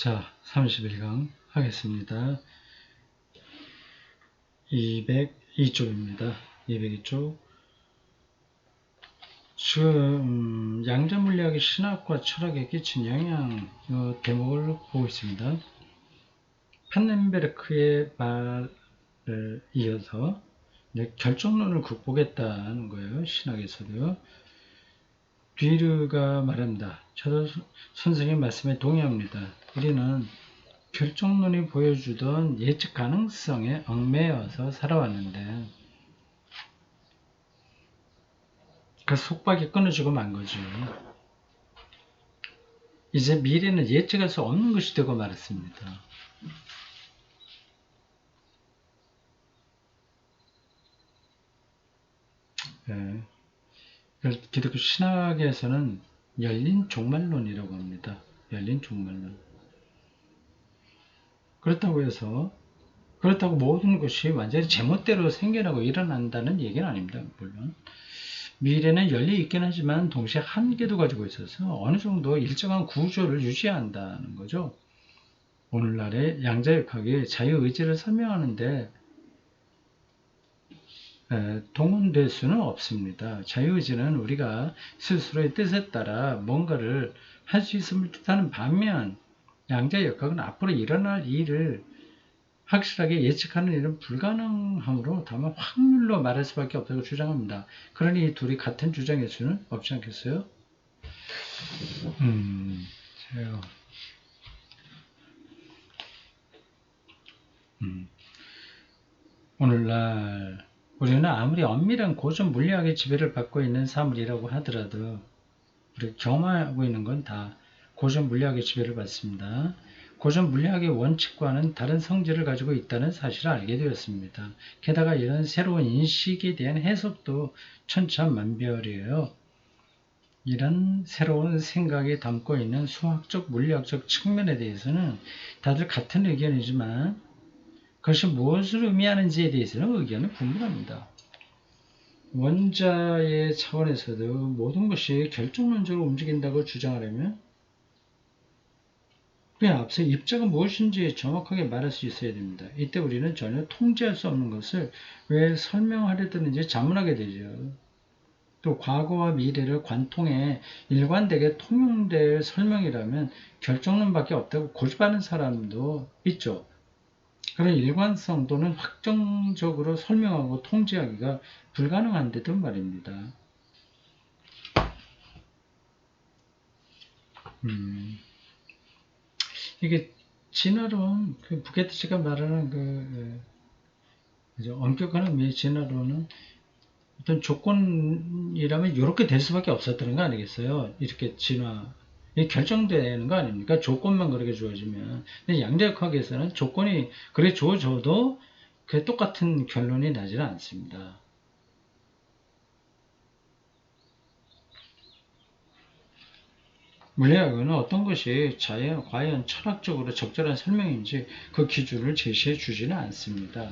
자, 31강 하겠습니다. 202쪽입니다. 202쪽. 지금 양자물리학의 신학과 철학에 끼친 영향 대목을 보고 있습니다. 판넨베르크의 말을 이어서 결정론을 극복했다는 거예요. 신학에서도요. 뒤르가 말합니다. 저도 선생님 말씀에 동의합니다. 우리는 결정론이 보여주던 예측 가능성에 얽매여서 살아왔는데 그 속박이 끊어지고 만 거죠. 이제 미래는 예측할 수 없는 것이 되고 말았습니다. 네. 기독교 신학에서는 열린 종말론이라고 합니다. 열린 종말론. 그렇다고 모든 것이 완전히 제멋대로 생겨나고 일어난다는 얘기는 아닙니다. 물론 미래는 열려 있긴 하지만 동시에 한계도 가지고 있어서 어느 정도 일정한 구조를 유지해야 한다는 거죠. 오늘날의 양자역학이 자유의지를 설명하는데 동원될 수는 없습니다. 자유의지는 우리가 스스로의 뜻에 따라 뭔가를 할 수 있음을 뜻하는 반면 양자역학은 앞으로 일어날 일을 확실하게 예측하는 일은 불가능하므로 다만 확률로 말할 수밖에 없다고 주장합니다. 그러니 이 둘이 같은 주장일 수는 없지 않겠어요? 오늘날 우리는 아무리 엄밀한 고전 물리학의 지배를 받고 있는 사물이라고 하더라도 우리 경험하고 있는 건 다 고전 물리학의 지배를 받습니다. 고전 물리학의 원칙과는 다른 성질을 가지고 있다는 사실을 알게 되었습니다. 게다가 이런 새로운 인식에 대한 해석도 천차만별이에요. 이런 새로운 생각이 담고 있는 수학적 물리학적 측면에 대해서는 다들 같은 의견이지만 그것이 무엇을 의미하는지에 대해서는 의견은 분분합니다. 원자의 차원에서도 모든 것이 결정론적으로 움직인다고 주장하려면 그냥 앞서 입장은 무엇인지 정확하게 말할 수 있어야 됩니다. 이때 우리는 전혀 통제할 수 없는 것을 왜 설명하려 드는지 자문하게 되죠. 또 과거와 미래를 관통해 일관되게 통용될 설명이라면 결정론밖에 없다고 고집하는 사람도 있죠. 그런 일관성 또는 확정적으로 설명하고 통제하기가 불가능한데도 말입니다. 이게 진화론, 부케트치가 말하는 엄격한 의미의 진화론은 어떤 조건이라면 이렇게 될 수밖에 없었다는 거 아니겠어요? 이렇게 이 결정되는 거 아닙니까? 조건만 그렇게 주어지면. 근데 양자역학에서는 조건이 그래 주어져도 그 똑같은 결론이 나지는 않습니다. 물리학은 어떤 것이 과연 철학적으로 적절한 설명인지 그 기준을 제시해 주지는 않습니다.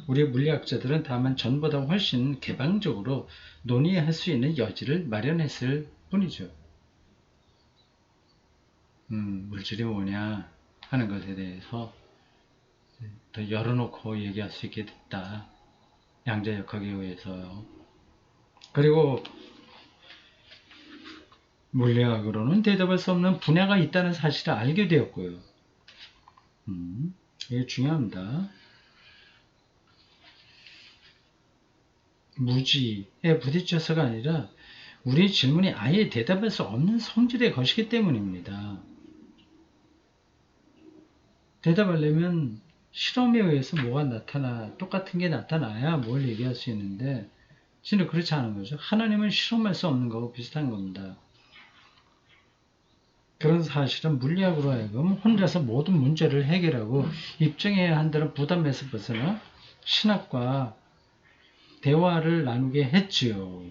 우리 물리학자들은 다만 전보다 훨씬 개방적으로 논의할 수 있는 여지를 마련했을 뿐이죠. 물질이 뭐냐 하는 것에 대해서 더 열어놓고 얘기할 수 있게 됐다. 양자역학에 의해서요. 그리고 물리학으로는 대답할 수 없는 분야가 있다는 사실을 알게 되었고요. 이게 중요합니다. 무지에 부딪혀서가 아니라 우리 질문이 아예 대답할 수 없는 성질의 것이기 때문입니다. 대답하려면 실험에 의해서 뭐가 똑같은 게 나타나야 뭘 얘기할 수 있는데 진짜 그렇지 않은 거죠. 하나님은 실험할 수 없는 거하고 비슷한 겁니다. 그런 사실은 물리학으로 하여금 혼자서 모든 문제를 해결하고 입증해야 한다는 부담에서 벗어나 신학과 대화를 나누게 했지요.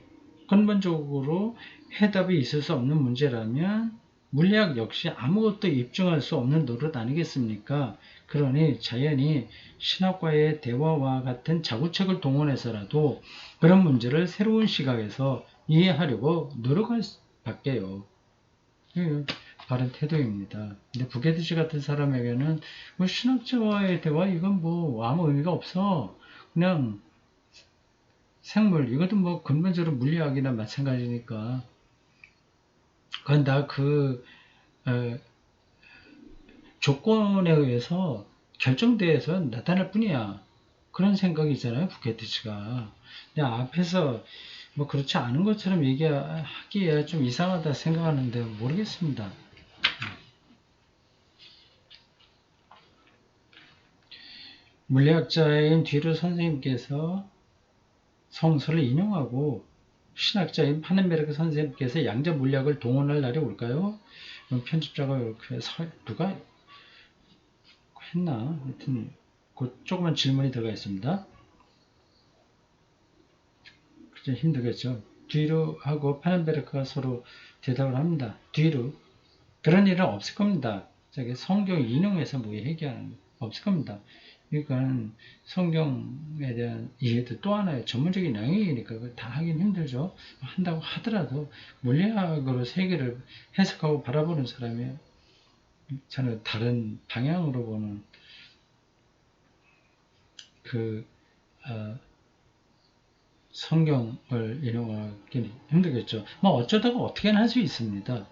근본적으로 해답이 있을 수 없는 문제라면 물리학 역시 아무것도 입증할 수 없는 노릇 아니겠습니까? 그러니 자연히 신학과의 대화와 같은 자구책을 동원해서라도 그런 문제를 새로운 시각에서 이해하려고 노력할 수밖에요. 바른 태도입니다. 근데 부게드시 같은 사람에게는 뭐 신학자와의 대화 이건 뭐 아무 의미가 없어. 그냥 생물 이것도 뭐 근본적으로 물리학이나 마찬가지니까 그건 다 그 조건에 의해서 결정돼서 나타날 뿐이야. 그런 생각이 있잖아요, 부케티치가. 근데 앞에서 뭐 그렇지 않은 것처럼 얘기하기에 좀 이상하다 생각하는데 모르겠습니다. 물리학자인 뒤로 선생님께서 성서를 인용하고 신학자인 파넨베르크 선생님께서 양자 물리학을 동원할 날이 올까요? 편집자가 이렇게 누가 했나? 하여튼 그 조그만 질문이 들어가 있습니다. 좀 힘들겠죠. 뒤로 하고 파넨베르크가 서로 대답을 합니다. 뒤로 그런 일은 없을 겁니다. 저기 성경 인용해서 뭐 얘기하는 없을 겁니다. 그러니까 성경에 대한 이해도 또 하나의 전문적인 영역이니까 그걸 다 하긴 힘들죠. 한다고 하더라도 물리학으로 세계를 해석하고 바라보는 사람이 저는 다른 방향으로 보는 그 성경을 인용하기는 힘들겠죠. 뭐 어쩌다가 어떻게나 할 수 있습니다.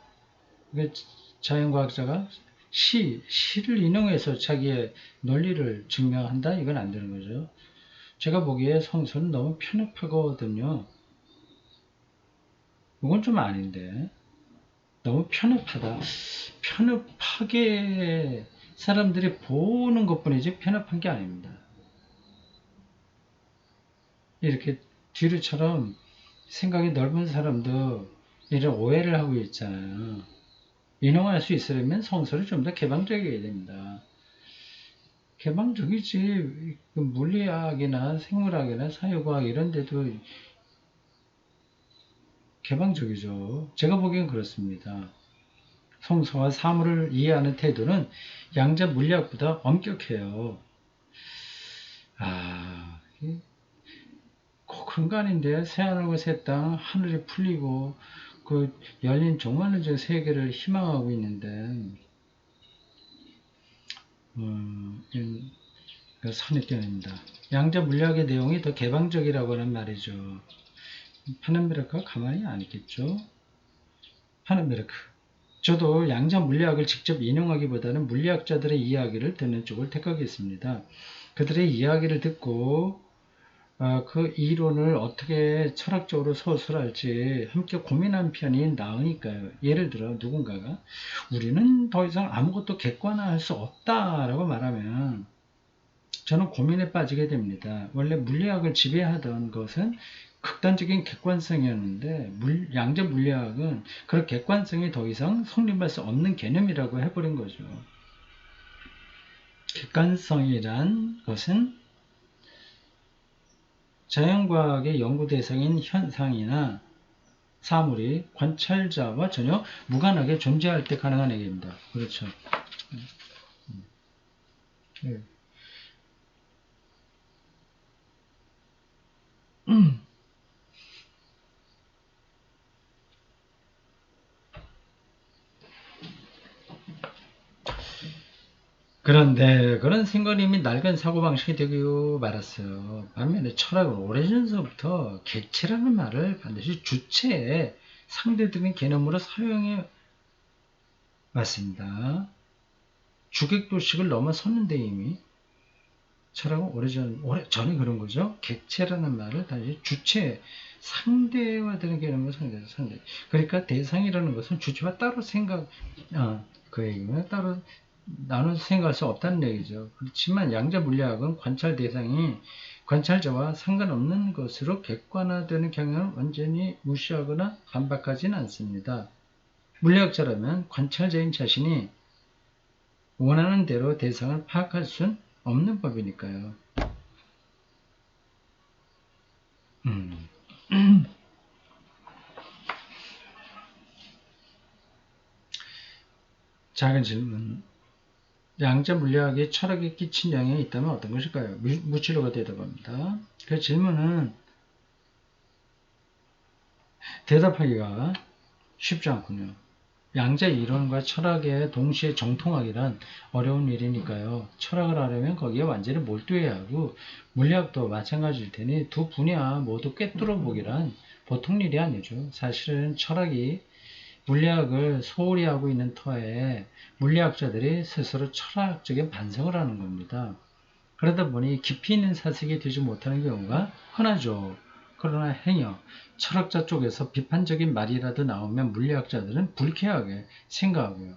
자연과학자가 시를 인용해서 자기의 논리를 증명한다? 이건 안 되는 거죠. 제가 보기에 성서는 너무 편협하거든요. 이건 좀 아닌데. 너무 편협하다. 편협하게 사람들이 보는 것뿐이지 편협한 게 아닙니다. 이렇게 뒤로처럼 생각이 넓은 사람도 이런 오해를 하고 있잖아요. 인용할 수 있으려면 성서를 좀 더 개방적이어야 됩니다. 개방적이지. 물리학이나 생물학이나 사회과학 이런 데도 개방적이죠. 제가 보기엔 그렇습니다. 성서와 사물을 이해하는 태도는 양자 물리학보다 엄격해요. 꼭 그런 거 아닌데 새하늘과 새 땅, 하늘이 풀리고 그 열린 종말론적 세계를 희망하고 있는데 선입견입니다. 양자 물리학의 내용이 더 개방적이라고 하는 말이죠. 파넨베르크가 가만히 안 있겠죠. 파넨베르크. 저도 양자 물리학을 직접 인용하기보다는 물리학자들의 이야기를 듣는 쪽을 택하겠습니다. 그들의 이야기를 듣고 그 이론을 어떻게 철학적으로 서술할지 함께 고민한 편이 나으니까요. 예를 들어 누군가가 우리는 더 이상 아무것도 객관화할 수 없다라고 말하면 저는 고민에 빠지게 됩니다. 원래 물리학을 지배하던 것은 극단적인 객관성이었는데 양자 물리학은 그런 객관성이 더 이상 성립할 수 없는 개념이라고 해버린 거죠. 객관성이란 것은 자연과학의 연구 대상인 현상이나 사물이 관찰자와 전혀 무관하게 존재할 때 가능한 얘기입니다. 그렇죠. 네. 그런데 그런 생각이 이미 낡은 사고방식이 되고 말았어요. 반면에 철학은 오래전서부터 객체라는 말을 반드시 주체의 상대적인 개념으로 사용해 왔습니다. 주객도식을 넘어섰는데 이미 철학은 오래전에 그런 거죠. 객체라는 말을 다시 주체, 상대화되는 개념으로 상대. 그러니까 대상이라는 것은 주체와 따로 그 얘기는 따로 나눠서 생각할 수 없다는 얘기죠. 그렇지만 양자 물리학은 관찰 대상이 관찰자와 상관없는 것으로 객관화되는 경향을 완전히 무시하거나 반박하지는 않습니다. 물리학자라면 관찰자인 자신이 원하는 대로 대상을 파악할 수는 없는 법이니까요. 작은 질문. 양자 물리학이 철학에 끼친 영향이 있다면 어떤 것일까요? 무치로가 대답합니다. 그 질문은 대답하기가 쉽지 않군요. 양자 이론과 철학에 동시에 정통하기란 어려운 일이니까요. 철학을 하려면 거기에 완전히 몰두해야 하고 물리학도 마찬가지일 테니 두 분야 모두 꿰뚫어 보기란 보통 일이 아니죠. 사실은 철학이 물리학을 소홀히 하고 있는 터에 물리학자들이 스스로 철학적인 반성을 하는 겁니다. 그러다 보니 깊이 있는 사색이 되지 못하는 경우가 흔하죠. 그러나 행여 철학자 쪽에서 비판적인 말이라도 나오면 물리학자들은 불쾌하게 생각하고요.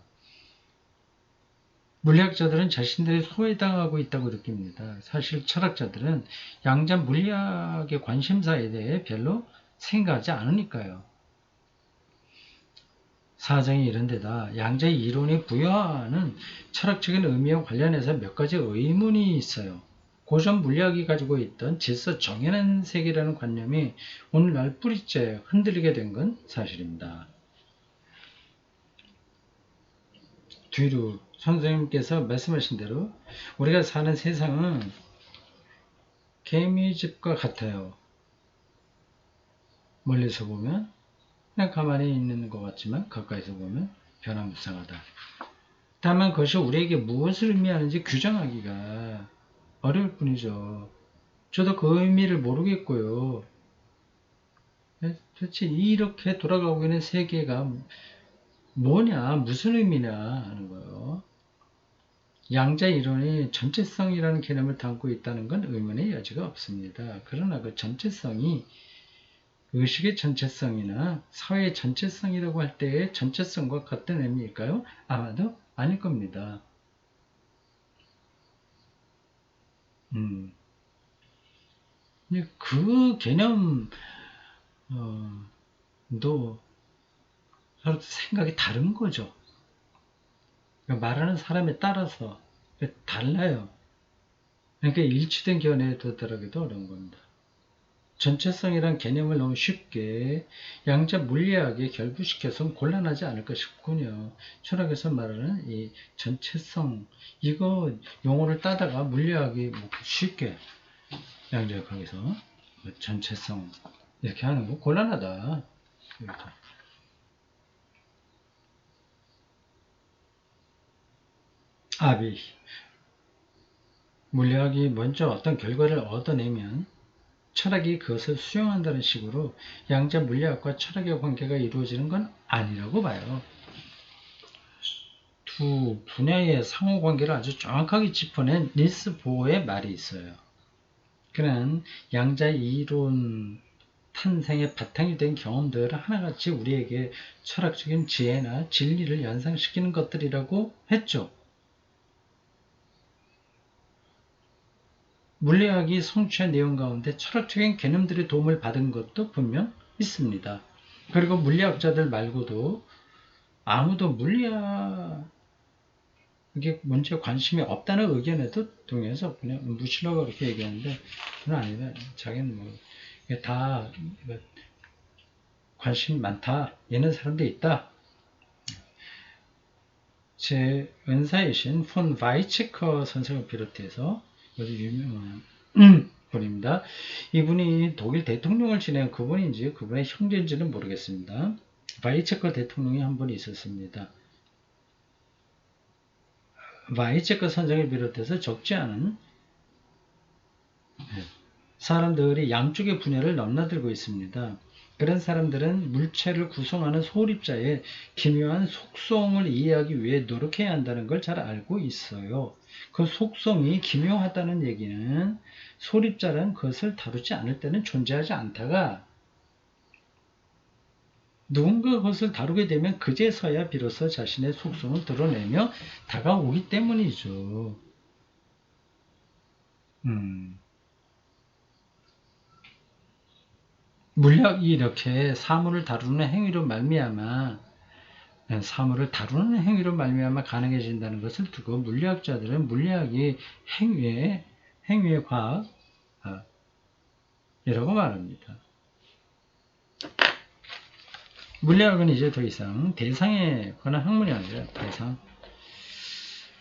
물리학자들은 자신들이 소외당하고 있다고 느낍니다. 사실 철학자들은 양자 물리학의 관심사에 대해 별로 생각하지 않으니까요. 사정이 이런 데다 양자의 이론이 부여하는 철학적인 의미와 관련해서 몇 가지 의문이 있어요. 고전 물리학이 가지고 있던 질서 정연한 세계라는 관념이 오늘날 뿌리째 흔들리게 된 건 사실입니다. 뒤로 선생님께서 말씀하신 대로 우리가 사는 세상은 개미집과 같아요. 멀리서 보면 그냥 가만히 있는 것 같지만 가까이서 보면 변화무쌍하다. 다만 그것이 우리에게 무엇을 의미하는지 규정하기가 어려울 뿐이죠. 저도 그 의미를 모르겠고요. 도대체 이렇게 돌아가고 있는 세계가 뭐냐, 무슨 의미냐 하는 거예요. 양자 이론이 전체성이라는 개념을 담고 있다는 건 의문의 여지가 없습니다. 그러나 그 전체성이 의식의 전체성이나 사회의 전체성이라고 할 때의 전체성과 같은 의미일까요? 아마도 아닐 겁니다. 그 개념도 서로 생각이 다른 거죠. 말하는 사람에 따라서 달라요. 그러니까 일치된 견해에 도달하기도 어려운 겁니다. 전체성이란 개념을 너무 쉽게 양자 물리학에 결부시켜서 곤란하지 않을까 싶군요. 철학에서 말하는 이 전체성, 이거 용어를 따다가 물리학이 쉽게 양자역학에서 전체성 이렇게 하는 거 곤란하다. 아비 물리학이 먼저 어떤 결과를 얻어내면 철학이 그것을 수용한다는 식으로 양자 물리학과 철학의 관계가 이루어지는 건 아니라고 봐요. 두 분야의 상호관계를 아주 정확하게 짚어낸 닐스 보어의 말이 있어요. 그는 양자 이론 탄생의 바탕이 된 경험들 하나같이 우리에게 철학적인 지혜나 진리를 연상시키는 것들이라고 했죠. 물리학이 성취한 내용 가운데 철학적인 개념들의 도움을 받은 것도 분명 있습니다. 그리고 물리학자들 말고도 아무도 물리학에 문제에 관심이 없다는 의견에도 동의해서 그냥 무시라고 그렇게 얘기하는데 그건 아니다. 자기는 뭐 다 관심이 많다. 얘는 사람들이 있다. 제 은사이신 폰 바이체커 선생을 비롯해서 아주 유명한 분입니다. 이분이 독일 대통령을 지낸 그분인지 그분의 형제인지는 모르겠습니다. 바이체커 대통령이 한 분 있었습니다. 바이체커 선생을 비롯해서 적지 않은 사람들이 양쪽의 분야를 넘나들고 있습니다. 그런 사람들은 물체를 구성하는 소립자의 기묘한 속성을 이해하기 위해 노력해야 한다는 걸 잘 알고 있어요. 그 속성이 기묘하다는 얘기는 소립자는 그것을 다루지 않을 때는 존재하지 않다가 누군가 그것을 다루게 되면 그제서야 비로소 자신의 속성을 드러내며 다가오기 때문이죠. 물리학이 이렇게 사물을 다루는 행위로 말미암아 가능해진다는 것을 두고 물리학자들은 물리학이 행위의 과학이라고 말합니다. 물리학은 이제 더 이상 대상에 관한 학문이 아니라 대상.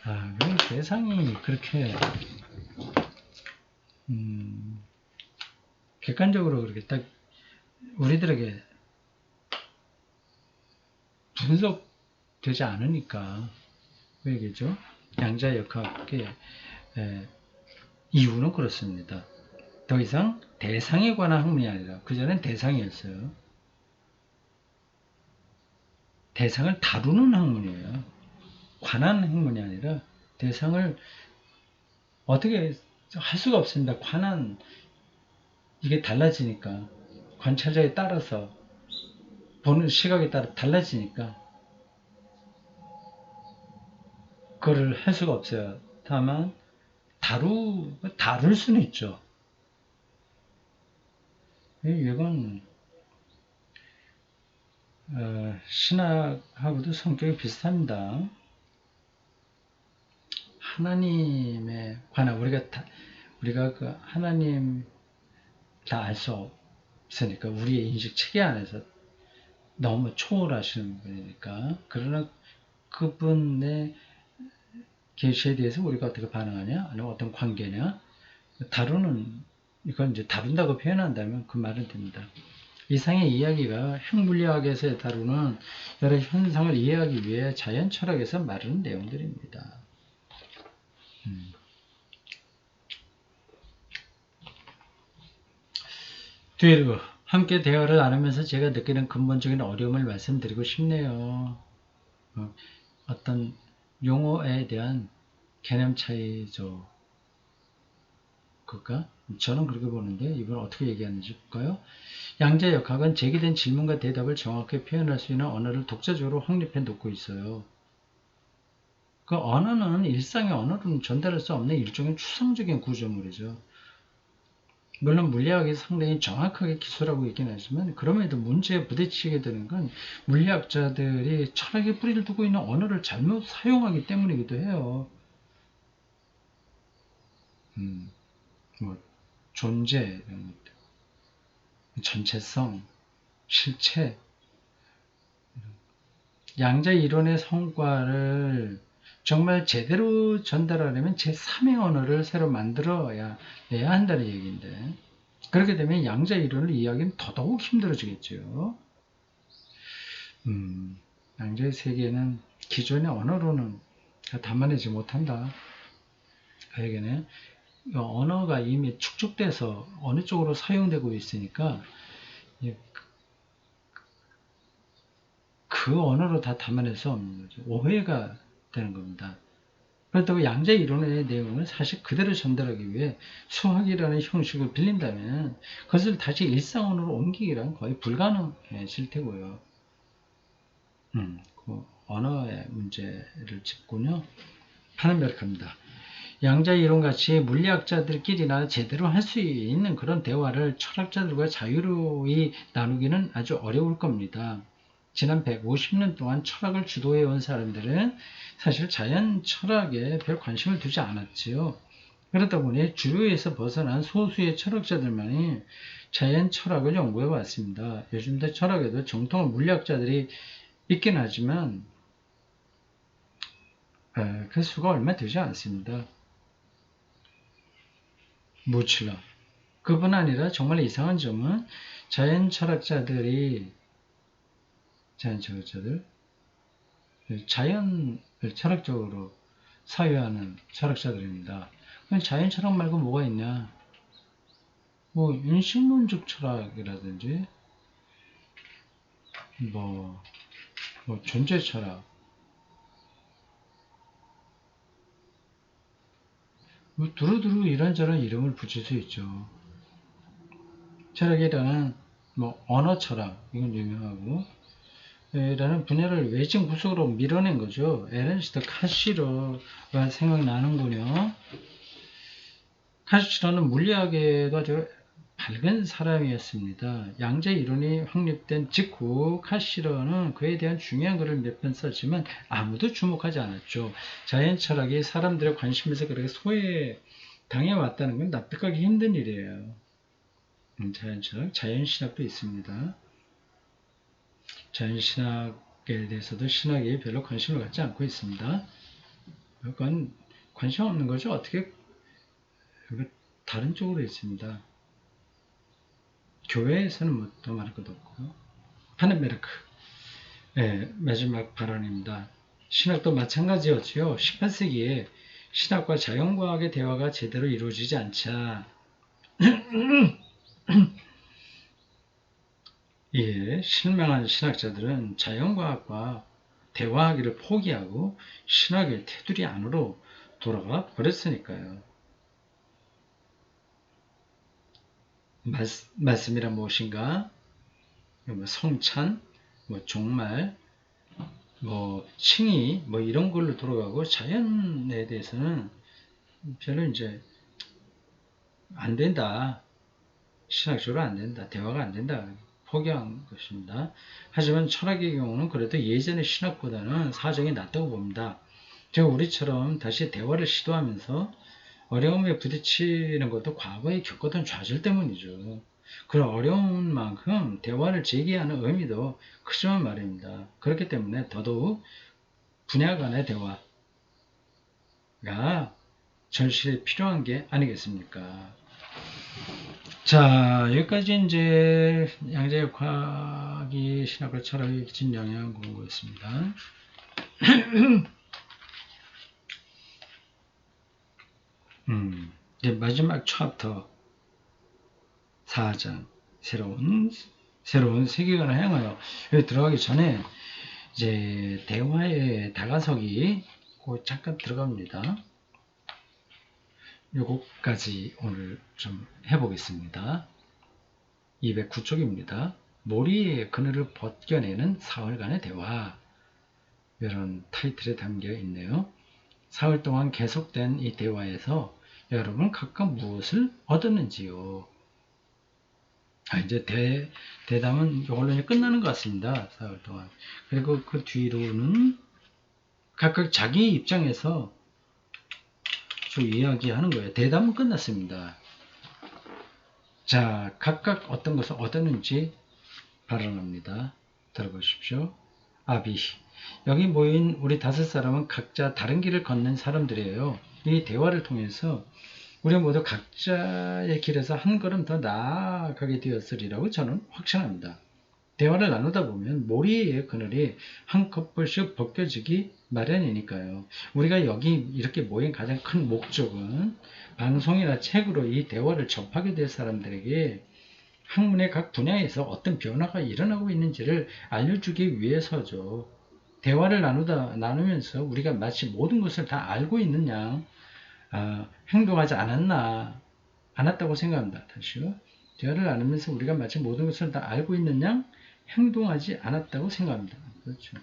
그럼 대상이 그렇게 객관적으로 그렇게 딱 우리들에게 되지 않으니까. 그 얘기죠. 양자역학의 이유는 그렇습니다. 더 이상 대상에 관한 학문이 아니라 그전엔 대상이었어요. 대상을 다루는 학문이에요. 관한 학문이 아니라 대상을 어떻게 할 수가 없습니다. 관한 이게 달라지니까 관찰자에 따라서 보는 시각에 따라 달라지니까 그거를 할 수가 없어요. 다만 다룰 수는 있죠. 이건 신학하고도 성격이 비슷합니다. 하나님에 관한 우리가 그 하나님 다 알 수 없으니까 우리의 인식 체계 안에서 너무 초월하시는 분이니까. 그러나 그분의 계시에 대해서 우리가 어떻게 반응하냐, 아니면 어떤 관계냐, 이건 이제 다룬다고 표현한다면 그 말은 됩니다. 이상의 이야기가 핵물리학에서 다루는 여러 현상을 이해하기 위해 자연 철학에서 말하는 내용들입니다. 뒤로 함께 대화를 나누면서 제가 느끼는 근본적인 어려움을 말씀드리고 싶네요. 어떤 용어에 대한 개념 차이죠. 그럴까? 저는 그렇게 보는데 이분 어떻게 얘기하는지 볼까요? 양자역학은 제기된 질문과 대답을 정확히 표현할 수 있는 언어를 독자적으로 확립해 놓고 있어요. 그 언어는 일상의 언어로는 전달할 수 없는 일종의 추상적인 구조물이죠. 물론 물리학이 상당히 정확하게 기술하고 있긴 하지만 그럼에도 문제에 부딪히게 되는 건 물리학자들이 철학의 뿌리를 두고 있는 언어를 잘못 사용하기 때문이기도 해요. 뭐 존재, 전체성, 실체, 양자 이론의 성과를 정말 제대로 전달하려면 제3의 언어를 새로 만들어야 내야 한다는 얘기인데 그렇게 되면 양자 이론을 이해하기는 더더욱 힘들어지겠죠. 양자의 세계는 기존의 언어로는 담아내지 못한다. 그 얘기는 언어가 이미 축적돼서 어느 쪽으로 사용되고 있으니까 그 언어로 다 담아낼 수 없는 거죠. 오해가 되는 겁니다. 그렇다고 양자 이론의 내용을 사실 그대로 전달하기 위해 수학이라는 형식을 빌린다면 그것을 다시 일상 언어로 옮기기란 거의 불가능해질 테고요. 그 언어의 문제를 짚군요. 파는별입니다. 양자 이론같이 물리학자들끼리나 제대로 할 수 있는 그런 대화를 철학자들과 자유로이 나누기는 아주 어려울 겁니다. 지난 150년 동안 철학을 주도해온 사람들은 사실 자연 철학에 별 관심을 두지 않았지요. 그러다 보니 주류에서 벗어난 소수의 철학자들만이 자연 철학을 연구해 왔습니다. 요즘도 철학에도 정통한 물리학자들이 있긴 하지만 그 수가 얼마 되지 않습니다. 무칠러. 그뿐 아니라 정말 이상한 점은 자연 철학자들 자연을 철학적으로 사유하는 철학자들입니다. 자연 철학 말고 뭐가 있냐? 뭐 인식론적 철학이라든지 뭐 존재 철학, 뭐 두루두루 이런저런 이름을 붙일 수 있죠. 철학이라는 뭐 언어 철학 이건 유명하고 라는 분야를 외진 구석으로 밀어낸 거죠. 에른스트 카시러가 생각나는군요. 카시러는 물리학에도 아주 밝은 사람이었습니다. 양자 이론이 확립된 직후 카시러는 그에 대한 중요한 글을 몇 편 썼지만 아무도 주목하지 않았죠. 자연 철학이 사람들의 관심에서 그렇게 소외당해왔다는 건 납득하기 힘든 일이에요. 자연 철학, 자연 신학도 있습니다. 자연 신학에 대해서도 신학이 별로 관심을 갖지 않고 있습니다. 그건 관심 없는 거죠. 어떻게 다른 쪽으로 있습니다. 교회에서는 뭐 더 말할 것도 없고요. 파넨베르크. 네, 마지막 발언입니다. 신학도 마찬가지였지요. 18세기에 신학과 자연과학의 대화가 제대로 이루어지지 않자 이에 실망한 신학자들은 자연과학과 대화하기를 포기하고 신학의 테두리 안으로 돌아가 버렸으니까요. 말씀이란 무엇인가? 성찬, 종말, 칭의, 이런 걸로 돌아가고 자연에 대해서는 별로 이제 안 된다. 신학적으로 안 된다. 대화가 안 된다. 포기한 것입니다. 하지만 철학의 경우는 그래도 예전의 신학보다는 사정이 낫다고 봅니다. 제가 우리처럼 다시 대화를 시도하면서 어려움에 부딪히는 것도 과거에 겪었던 좌절 때문이죠. 그런 어려운 만큼 대화를 제기하는 의미도 크지만 말입니다. 그렇기 때문에 더더욱 분야 간의 대화가 절실히 필요한 게 아니겠습니까? 자, 여기까지 이제 양자역 과학이 신학과 철학에 끼친 영향 공부였습니다. 이제 마지막 챕터 4장 새로운 세계관을 향하여 여기 들어가기 전에 이제 대화의 다가서기 곧 잠깐 들어갑니다. 요거까지 오늘 좀 해보겠습니다. 209쪽입니다. 모리의 그늘을 벗겨내는 사흘간의 대화, 이런 타이틀에 담겨 있네요. 사흘 동안 계속된 이 대화에서 여러분 각각 무엇을 얻었는지요? 이제 대담은 이걸로 이제 끝나는 것 같습니다. 사흘 동안. 그리고 그 뒤로는 각각 자기 입장에서 쭉 이야기하는 거예요. 대담은 끝났습니다. 자, 각각 어떤 것을 얻었는지 발언합니다. 들어보십시오. 아비. 여기 모인 우리 5사람은 각자 다른 길을 걷는 사람들이에요. 이 대화를 통해서 우리 모두 각자의 길에서 한 걸음 더 나아가게 되었으리라고 저는 확신합니다. 대화를 나누다 보면 모리의 그늘이 한 커플씩 벗겨지기 마련이니까요. 우리가 여기 이렇게 모인 가장 큰 목적은 방송이나 책으로 이 대화를 접하게 될 사람들에게 학문의 각 분야에서 어떤 변화가 일어나고 있는지를 알려주기 위해서죠. 대화를 나누면서 우리가 마치 모든 것을 다 알고 있는 양 행동하지 않았다고 생각합니다. 다시요. 대화를 나누면서 우리가 마치 모든 것을 다 알고 있는 양 행동하지 않았다고 생각합니다. 그렇죠.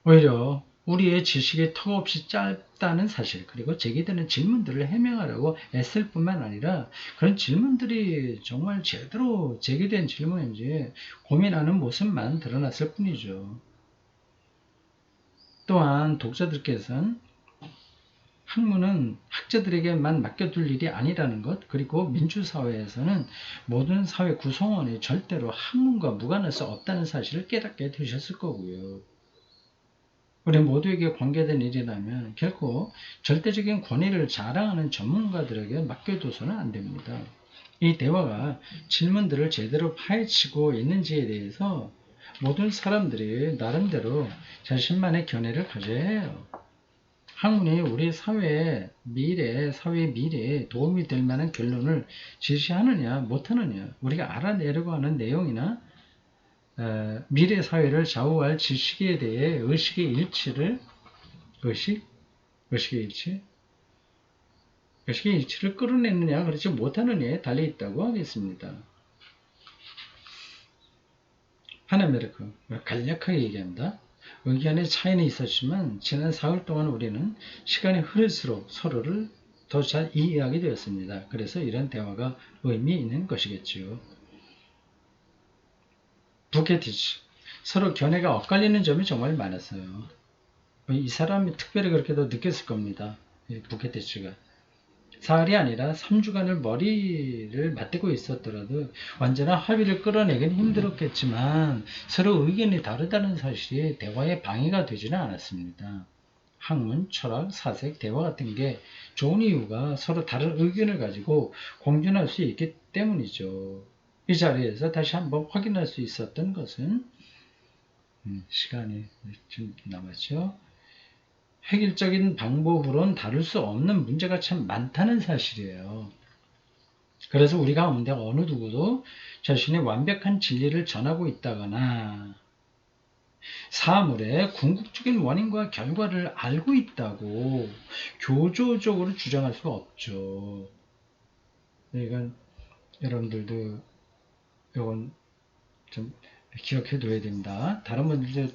오히려 우리의 지식이 턱없이 짧다는 사실, 그리고 제기되는 질문들을 해명하려고 애쓸 뿐만 아니라 그런 질문들이 정말 제대로 제기된 질문인지 고민하는 모습만 드러났을 뿐이죠. 또한 독자들께서는 학문은 학자들에게만 맡겨둘 일이 아니라는 것, 그리고 민주사회에서는 모든 사회 구성원이 절대로 학문과 무관할 수 없다는 사실을 깨닫게 되셨을 거고요. 우리 모두에게 관계된 일이라면 결코 절대적인 권위를 자랑하는 전문가들에게 맡겨둬서는 안 됩니다. 이 대화가 질문들을 제대로 파헤치고 있는지에 대해서 모든 사람들이 나름대로 자신만의 견해를 가져야 해요. 학문이 우리 사회의 미래에 도움이 될 만한 결론을 제시하느냐 못하느냐, 우리가 알아내려고 하는 내용이나 미래 사회를 좌우할 지식에 대해 의식의 일치를 끌어내느냐 그렇지 못하느냐에 달려 있다고 하겠습니다. 하나메르크 간략하게 얘기합니다. 의견의 차이는 있었지만 지난 사흘 동안 우리는 시간이 흐를수록 서로를 더 잘 이해하게 되었습니다. 그래서 이런 대화가 의미 있는 것이겠지요. 부케티치, 서로 견해가 엇갈리는 점이 정말 많았어요. 이 사람이 특별히 그렇게도 느꼈을 겁니다. 부케티치가. 사흘이 아니라 3주간을 머리를 맞대고 있었더라도 완전한 합의를 끌어내긴 힘들었겠지만 서로 의견이 다르다는 사실이 대화에 방해가 되지는 않았습니다. 학문, 철학, 사색, 대화 같은 게 좋은 이유가 서로 다른 의견을 가지고 공존할 수 있기 때문이죠. 이 자리에서 다시 한번 확인할 수 있었던 것은 시간이 좀 남았죠. 획일적인 방법으로는 다룰 수 없는 문제가 참 많다는 사실이에요. 그래서 우리 가운데 어느 누구도 자신의 완벽한 진리를 전하고 있다거나 사물의 궁극적인 원인과 결과를 알고 있다고 교조적으로 주장할 수가 없죠. 이건 여러분들도 이건 좀 기억해 둬야 됩니다. 다른 분들도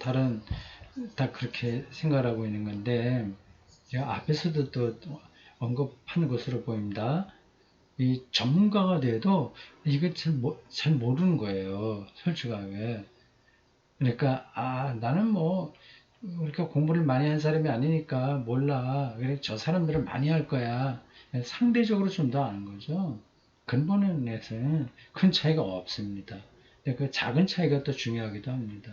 다 그렇게 생각하고 있는 건데 제가 앞에서도 또 언급한 것으로 보입니다. 이 전문가가 돼도 이거 잘 모르는 거예요. 솔직하게. 그러니까 나는 뭐 그렇게 공부를 많이 한 사람이 아니니까 몰라. 그래 저 사람들은 많이 할 거야. 상대적으로 좀 더 아는 거죠. 근본에서는 큰 차이가 없습니다. 근데 그 작은 차이가 또 중요하기도 합니다.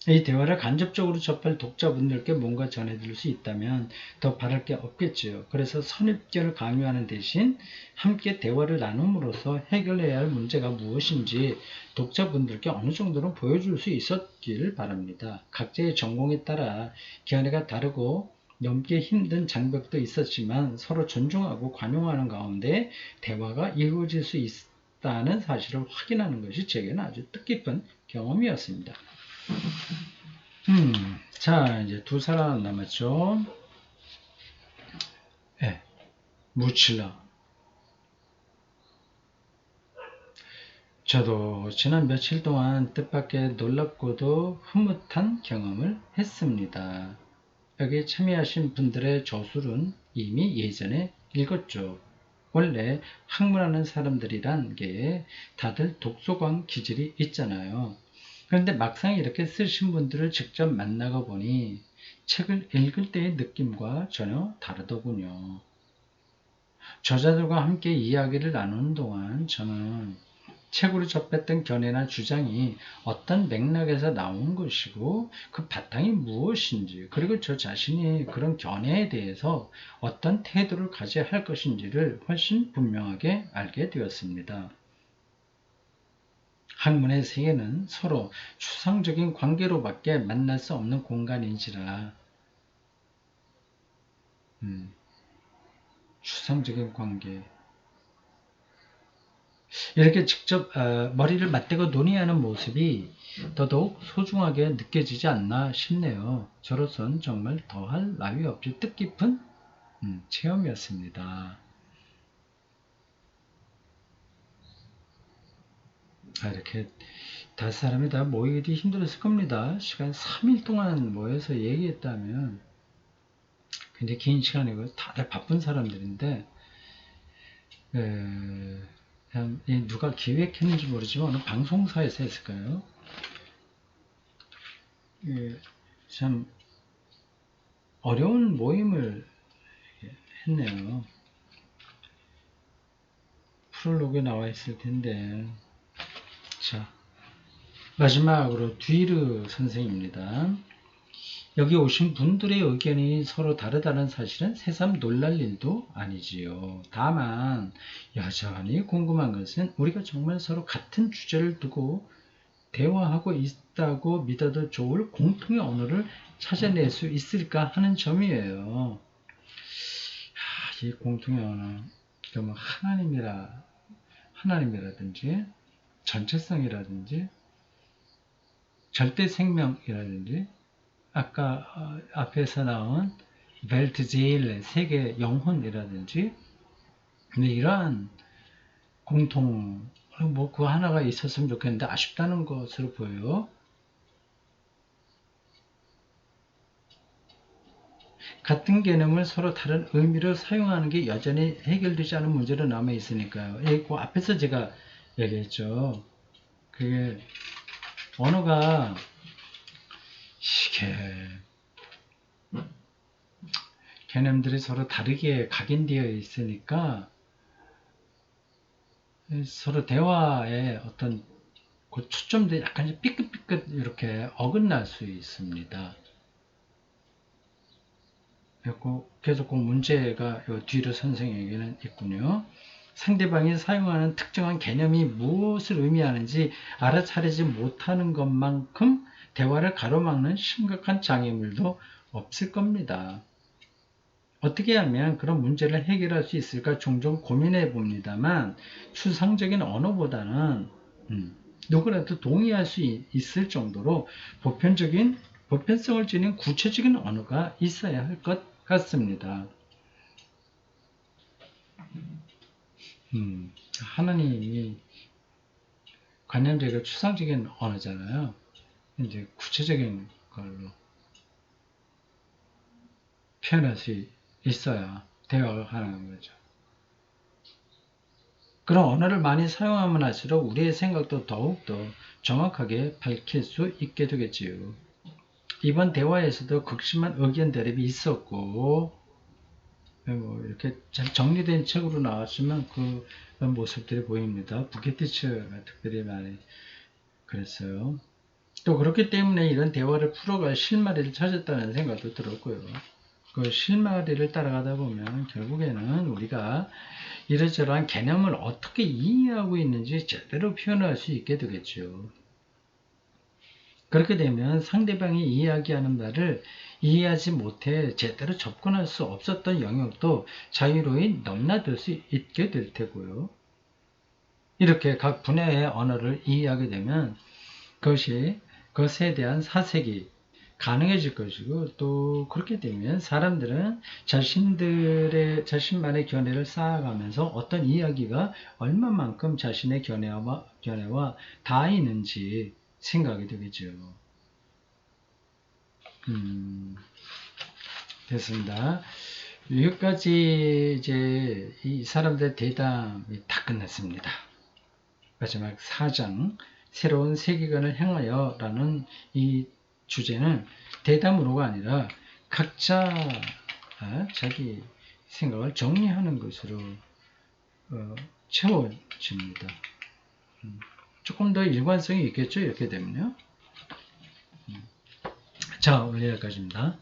이 대화를 간접적으로 접할 독자분들께 뭔가 전해드릴 수 있다면 더 바랄 게 없겠지요. 그래서 선입견을 강요하는 대신 함께 대화를 나눔으로써 해결해야 할 문제가 무엇인지 독자분들께 어느 정도는 보여줄 수 있었기를 바랍니다. 각자의 전공에 따라 견해가 다르고 넘기 힘든 장벽도 있었지만 서로 존중하고 관용하는 가운데 대화가 이루어질 수 있다는 사실을 확인하는 것이 제게는 아주 뜻깊은 경험이었습니다. 자, 이제 두 사람 남았죠. 네, 무칠러. 저도 지난 며칠 동안 뜻밖의 놀랍고도 흐뭇한 경험을 했습니다. 여기 참여하신 분들의 저술은 이미 예전에 읽었죠. 원래 학문하는 사람들이란 게 다들 독서광 기질이 있잖아요. 그런데 막상 이렇게 쓰신 분들을 직접 만나고 보니 책을 읽을 때의 느낌과 전혀 다르더군요. 저자들과 함께 이야기를 나누는 동안 저는 책으로 접했던 견해나 주장이 어떤 맥락에서 나온 것이고 그 바탕이 무엇인지 그리고 저 자신이 그런 견해에 대해서 어떤 태도를 가져야 할 것인지를 훨씬 분명하게 알게 되었습니다. 학문의 세계는 서로 추상적인 관계로밖에 만날 수 없는 공간인지라 추상적인 관계 이렇게 직접 머리를 맞대고 논의하는 모습이 더더욱 소중하게 느껴지지 않나 싶네요. 저로선 정말 더할 나위 없이 뜻깊은 체험이었습니다. 이렇게 5사람이 다 모이기 힘들었을 겁니다. 시간 3일 동안 모여서 얘기했다면 굉장히 긴 시간이고 다들 바쁜 사람들인데 누가 기획했는지 모르지만 어느 방송사에서 했을까요? 참 어려운 모임을 했네요. 프롤로그에 나와 있을 텐데 자 마지막으로 뒤르 선생입니다. 여기 오신 분들의 의견이 서로 다르다는 사실은 새삼 놀랄 일도 아니지요. 다만 여전히 궁금한 것은 우리가 정말 서로 같은 주제를 두고 대화하고 있다고 믿어도 좋을 공통의 언어를 찾아낼 수 있을까 하는 점이에요. 이 공통의 언어, 그러면 하나님이라든지 전체성이라든지 절대 생명이라든지 아까 앞에서 나온 벨트제일 세계 영혼이라든지 이러한 공통 뭐 그 하나가 있었으면 좋겠는데 아쉽다는 것으로 보여요. 같은 개념을 서로 다른 의미로 사용하는 게 여전히 해결되지 않은 문제로 남아 있으니까요. 그 앞에서 제가 얘기했죠. 그게 언어가 이게 개념들이 서로 다르게 각인되어 있으니까 서로 대화에 어떤 그 초점들이 약간 삐끗삐끗 이렇게 어긋날 수 있습니다. 계속 그 문제가 요 뒤로 선생에게는 있군요. 상대방이 사용하는 특정한 개념이 무엇을 의미하는지 알아차리지 못하는 것만큼 대화를 가로막는 심각한 장애물도 없을 겁니다. 어떻게 하면 그런 문제를 해결할 수 있을까 종종 고민해 봅니다만 추상적인 언어보다는 누구라도 동의할 수 있을 정도로 보편성을 지닌 구체적인 언어가 있어야 할 것 같습니다. 하나님이 관념적이고 추상적인 언어잖아요. 이제 구체적인 걸로 표현할 수 있어야 대화가 가능한 거죠. 그런 언어를 많이 사용하면 할수록 우리의 생각도 더욱더 정확하게 밝힐 수 있게 되겠지요. 이번 대화에서도 극심한 의견 대립이 있었고 뭐 이렇게 잘 정리된 책으로 나왔지만 그 모습들이 보입니다. 부케티츠가 특별히 많이 그랬어요. 또 그렇기 때문에 이런 대화를 풀어갈 실마리를 찾았다는 생각도 들었고요. 그 실마리를 따라가다 보면 결국에는 우리가 이러저러한 개념을 어떻게 이해하고 있는지 제대로 표현할 수 있게 되겠죠. 그렇게 되면 상대방이 이야기하는 말을 이해하지 못해 제대로 접근할 수 없었던 영역도 자유로이 넘나들 수 있게 될 테고요. 이렇게 각 분야의 언어를 이해하게 되면 그것에 대한 사색이 가능해질 것이고 또 그렇게 되면 사람들은 자신만의 견해를 쌓아가면서 어떤 이야기가 얼마만큼 자신의 견해와 닿이는지 생각이 되겠죠. 됐습니다. 여기까지 이제 이 사람들의 대담이 다 끝났습니다. 마지막 4장 새로운 세계관을 향하여 라는 이 주제는 대담으로가 아니라 각자 자기 생각을 정리하는 것으로 채워집니다. 조금 더 일관성이 있겠죠? 이렇게 되면요. 자, 오늘 여기까지입니다.